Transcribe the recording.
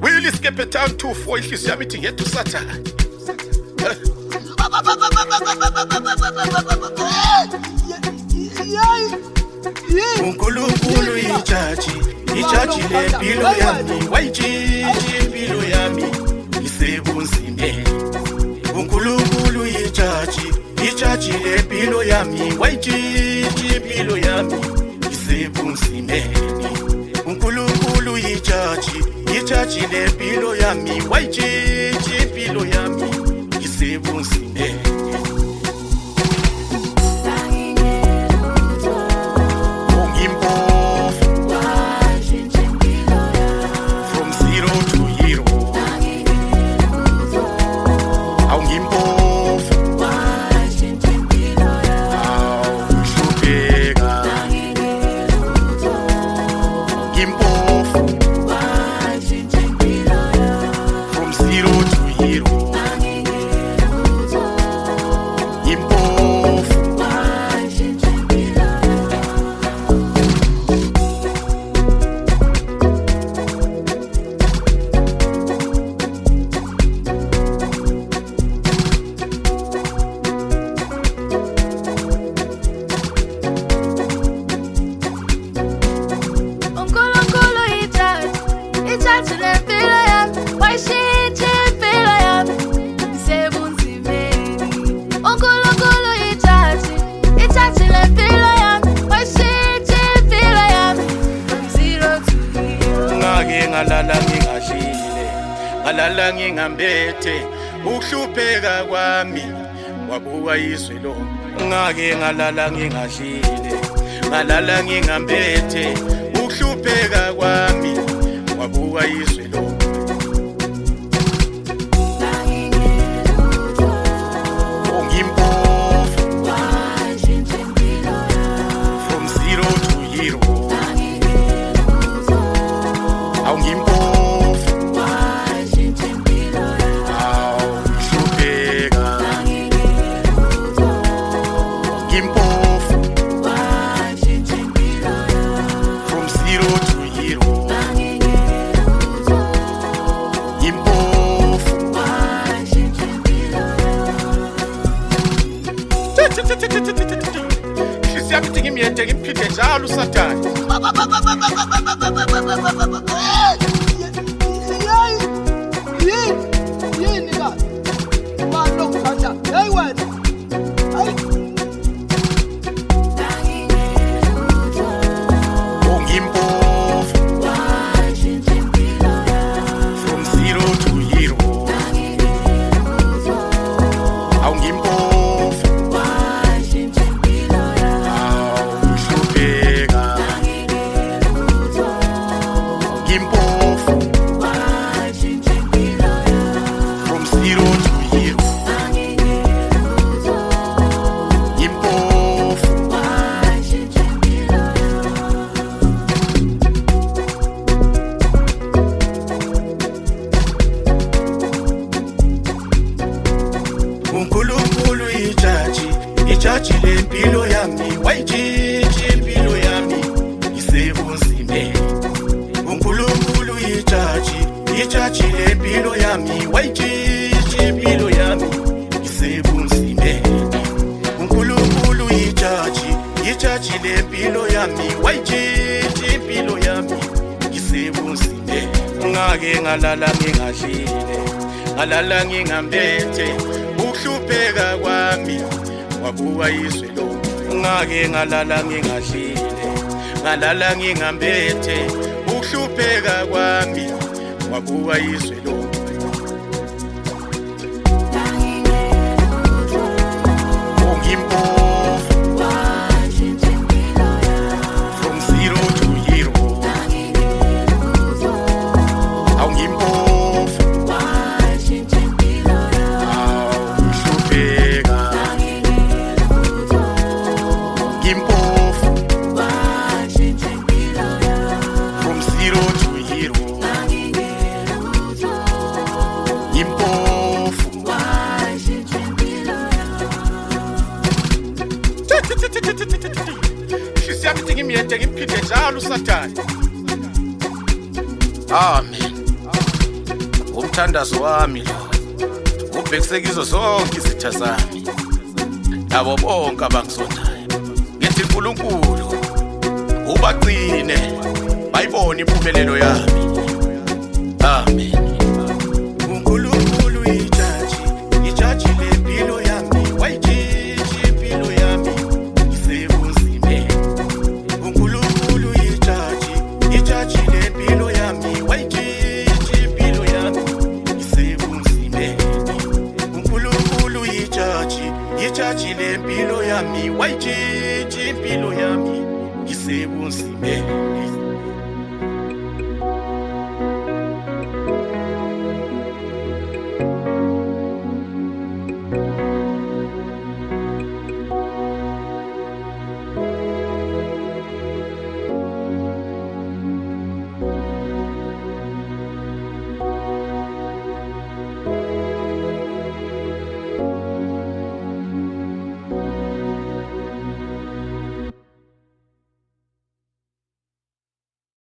Will iskephe town 2-4 ihliziyo yami ithi ngedwa usathana. uNkulunkulu ijaji lempilo yami wayitshintshi impilo yami isebunzimeni. uNkulunkulu ijaji lempilo yami wayitshintshi impilo yami isebunzimeni. uNkulunkulu ijaji lempilo yami wayitshintshi impilo yami isebunzimeni. Ngalala ngingambethe ukuhlupheka kwami wabuka izwe lonke. Ngake ngalala ngingadlile, ngalala ngingambethe ukuhlupheka kwami wabuka izwe lonke. From zero to hero. Ihliziyo ngimyethe ngiphinde njalo usathane. Yini la? Mano mkhanja. Hey wena. From zero to hero. uNkulunkulu ijaji lempilo yami wayitshintshi impilo yami isebunzimeni. uNkulunkulu ijaji lempilo yami wayitshintshi impilo yami isebunzimeni. uNkulunkulu ijaji lempilo yami wayitshintshi impilo yami isebunzimeni. Ngake ngalala ngingadlile, ngalala ngingambethe ukuhlupheka kwami wabuka izwe lonke. Ngake ngalala ngingadlile, ngalala ngingambethe ukuhlupheka kwami wabuka izwe lonke. From zero to hero. From zero to hero. Impofu. ngimyede ngimphinde njalo uSathane. Amen. Umthandazo wami lo ubhekise kizo zonke izitha zami nabo bonke abangisondayo. Ngithi uNkulunkulu ubagcine bayibone impumelelo yami. Amen. uNkulunkulu ijaji lempilo yami, wayijiji impilo yami isebunzimeni. uNkulunkulu ijaji lempilo yami, wayijiji impilo yami isebunzimeni. uNkulunkulu ijaji lempilo yami, wayijiji impilo yami isebunzimeni.